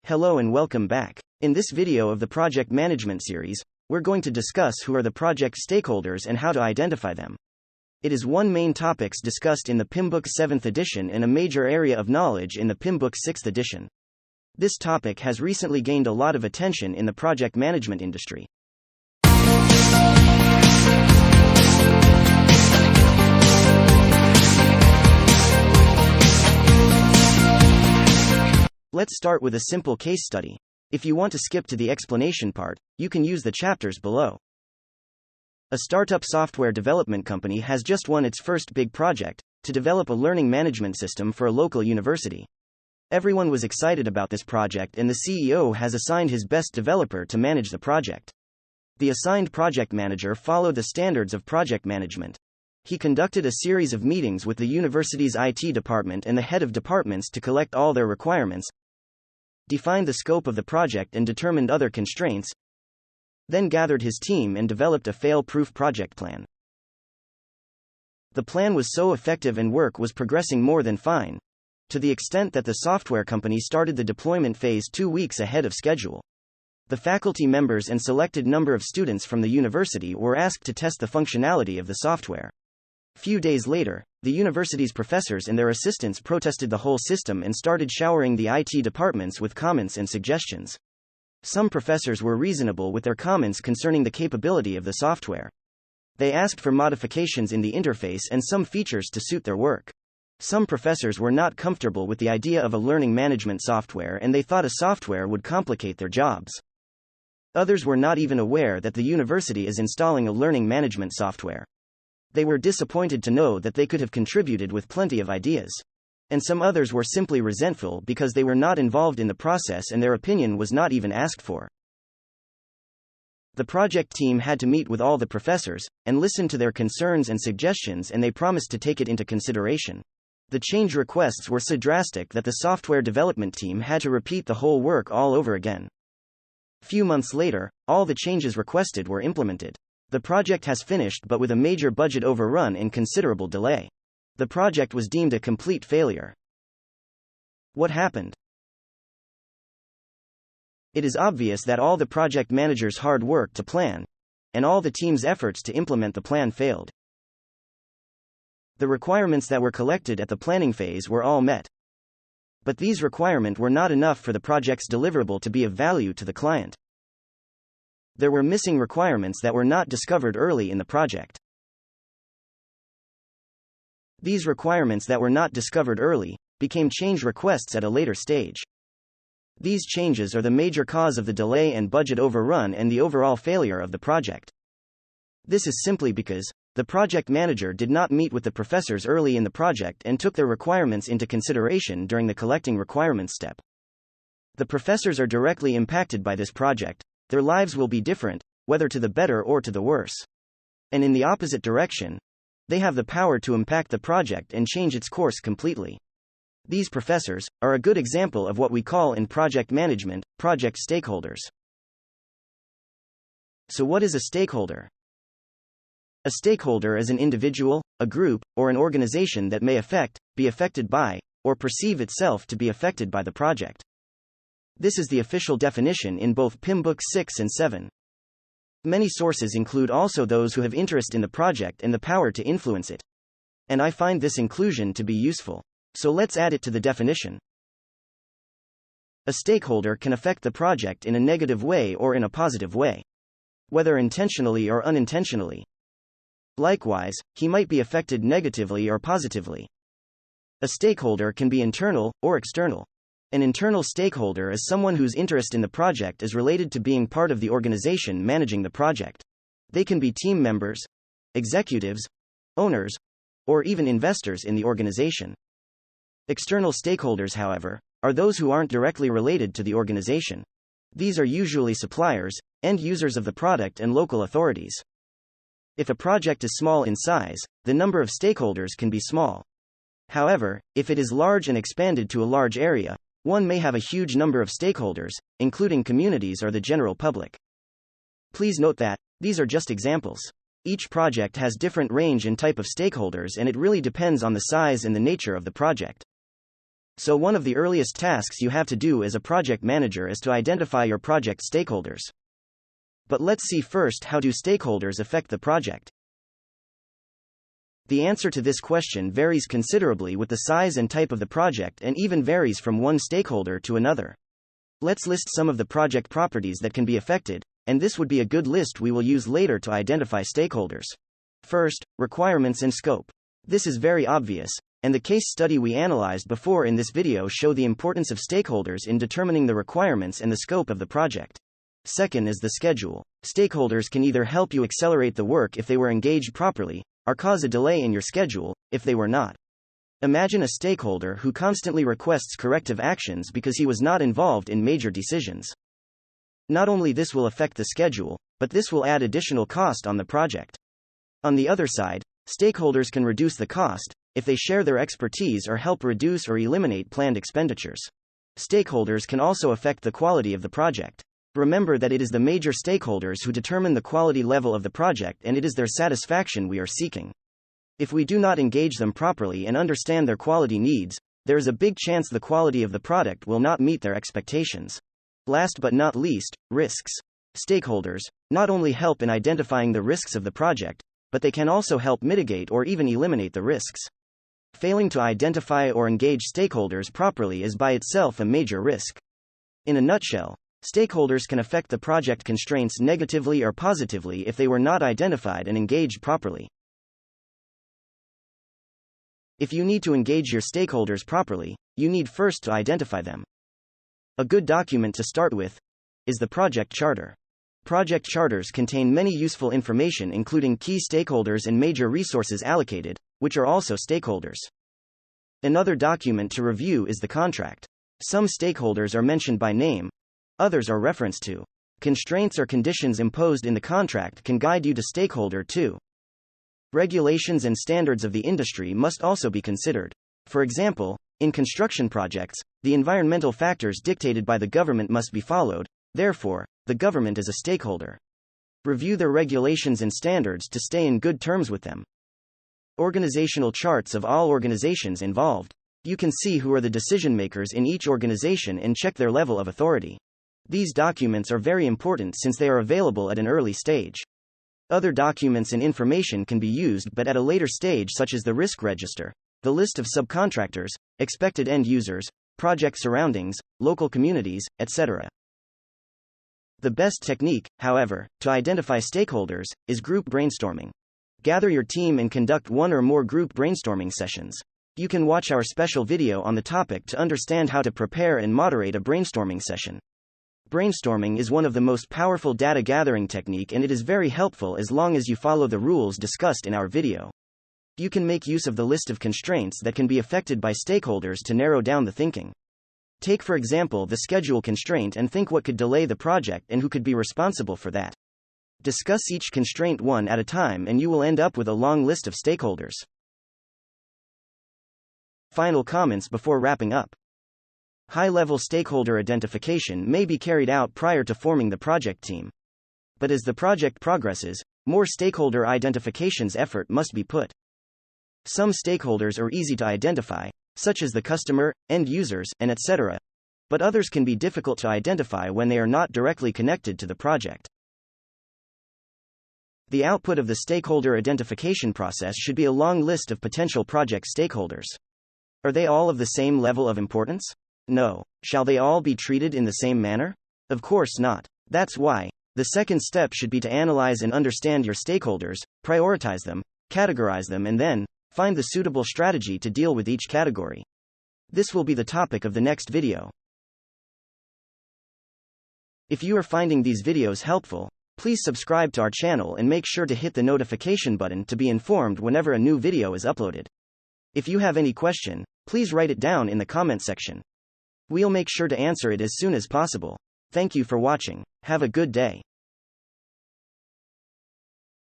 Hello and welcome back. In this video of the project management series, we're going to discuss who are the project stakeholders and how to identify them. It is one main topics discussed in the pmbok 7th edition and a major area of knowledge in the pmbok 6th edition. This topic has recently gained a lot of attention in the project management industry. Let's start with a simple case study. If you want to skip to the explanation part, you can use the chapters below. A startup software development company has just won its first big project, to develop a learning management system for a local university. Everyone was excited about this project and the CEO has assigned his best developer to manage the project. The assigned project manager followed the standards of project management. He conducted a series of meetings with the university's IT department and the head of departments to collect all their requirements, defined the scope of the project and determined other constraints, then gathered his team and developed a fail-proof project plan. The plan was so effective and work was progressing more than fine, to the extent that the software company started the deployment phase 2 weeks ahead of schedule. The faculty members and selected number of students from the university were asked to test the functionality of the software. Few days later, the university's professors and their assistants protested the whole system and started showering the IT departments with comments and suggestions. Some professors were reasonable with their comments concerning the capability of the software. They asked for modifications in the interface and some features to suit their work. Some professors were not comfortable with the idea of a learning management software and they thought a software would complicate their jobs. Others were not even aware that the university is installing a learning management software. They were disappointed to know that they could have contributed with plenty of ideas. And some others were simply resentful because they were not involved in the process and their opinion was not even asked for. The project team had to meet with all the professors and listen to their concerns and suggestions, and they promised to take it into consideration. The change requests were so drastic that the software development team had to repeat the whole work all over again. Few months later, all the changes requested were implemented. The project has finished but with a major budget overrun and considerable delay. The project was deemed a complete failure. What happened? It is obvious that all the project manager's hard work to plan, and all the team's efforts to implement the plan failed. The requirements that were collected at the planning phase were all met. But these requirements were not enough for the project's deliverable to be of value to the client. There were missing requirements that were not discovered early in the project. These requirements that were not discovered early became change requests at a later stage. These changes are the major cause of the delay and budget overrun and the overall failure of the project. This is simply because the project manager did not meet with the professors early in the project and took their requirements into consideration during the collecting requirements step. The professors are directly impacted by this project. Their lives will be different, whether to the better or to the worse. And in the opposite direction, they have the power to impact the project and change its course completely. These professors are a good example of what we call in project management, project stakeholders. So what is a stakeholder? A stakeholder is an individual, a group, or an organization that may be affected by, or perceive itself to be affected by the project. This is the official definition in both pmbok 6 and 7. Many sources include also those who have interest in the project and the power to influence it. And I find this inclusion to be useful. So let's add it to the definition. A stakeholder can affect the project in a negative way or in a positive way, whether intentionally or unintentionally. Likewise, he might be affected negatively or positively. A stakeholder can be internal or external. An internal stakeholder is someone whose interest in the project is related to being part of the organization managing the project. They can be team members, executives, owners, or even investors in the organization. External stakeholders, however, are those who aren't directly related to the organization. These are usually suppliers, end users of the product, and local authorities. If a project is small in size, the number of stakeholders can be small. However, if it is large and expanded to a large area, one may have a huge number of stakeholders, including communities or the general public. Please note that these are just examples. Each project has different range and type of stakeholders, and it really depends on the size and the nature of the project. So one of the earliest tasks you have to do as a project manager is to identify your project stakeholders. But let's see first, how do stakeholders affect the project? The answer to this question varies considerably with the size and type of the project and even varies from one stakeholder to another. Let's list some of the project properties that can be affected, and this would be a good list we will use later to identify stakeholders. First, requirements and scope. This is very obvious, and the case study we analyzed before in this video show the importance of stakeholders in determining the requirements and the scope of the project. Second is the schedule. Stakeholders can either help you accelerate the work if they were engaged properly, or cause a delay in your schedule if they were not. Imagine a stakeholder who constantly requests corrective actions because he was not involved in major decisions. Not only this will affect the schedule, but this will add additional cost on the project. On the other side, stakeholders can reduce the cost if they share their expertise or help reduce or eliminate planned expenditures. Stakeholders can also affect the quality of the project. Remember that it is the major stakeholders who determine the quality level of the project, and it is their satisfaction we are seeking. If we do not engage them properly and understand their quality needs, there is a big chance the quality of the product will not meet their expectations. Last but not least, risks. Stakeholders not only help in identifying the risks of the project, but they can also help mitigate or even eliminate the risks. Failing to identify or engage stakeholders properly is by itself a major risk. In a nutshell, stakeholders can affect the project constraints negatively or positively if they were not identified and engaged properly. If you need to engage your stakeholders properly, you need first to identify them. A good document to start with is the project charter. Project charters contain many useful information, including key stakeholders and major resources allocated, which are also stakeholders. Another document to review is the contract. Some stakeholders are mentioned by name, others are referenced to. Constraints or conditions imposed in the contract can guide you to stakeholder 2. Regulations and standards of the industry must also be considered. For example, in construction projects, the environmental factors dictated by the government must be followed, therefore, the government is a stakeholder. Review their regulations and standards to stay in good terms with them. Organizational charts of all organizations involved. You can see who are the decision makers in each organization and check their level of authority. These documents are very important since they are available at an early stage. Other documents and information can be used but at a later stage, such as the risk register, the list of subcontractors, expected end users, project surroundings, local communities, etc. The best technique, however, to identify stakeholders is group brainstorming. Gather your team and conduct one or more group brainstorming sessions. You can watch our special video on the topic to understand how to prepare and moderate a brainstorming session. Brainstorming is one of the most powerful data gathering technique, and it is very helpful as long as you follow the rules discussed in our video. You can make use of the list of constraints that can be affected by stakeholders to narrow down the thinking. Take for example the schedule constraint and think what could delay the project and who could be responsible for that. Discuss each constraint one at a time and you will end up with a long list of stakeholders. Final comments before wrapping up. High-level stakeholder identification may be carried out prior to forming the project team. But as the project progresses, more stakeholder identification's effort must be put. Some stakeholders are easy to identify, such as the customer, end users, and etc., but others can be difficult to identify when they are not directly connected to the project. The output of the stakeholder identification process should be a long list of potential project stakeholders. Are they all of the same level of importance? No. Shall they all be treated in the same manner? Of course not. That's why the second step should be to analyze and understand your stakeholders, prioritize them, categorize them, and then find the suitable strategy to deal with each category. This will be the topic of the next video. If you are finding these videos helpful, please subscribe to our channel and make sure to hit the notification button to be informed whenever a new video is uploaded. If you have any question, please write it down in the comment section. We'll make sure to answer it as soon as possible. Thank you for watching. Have a good day.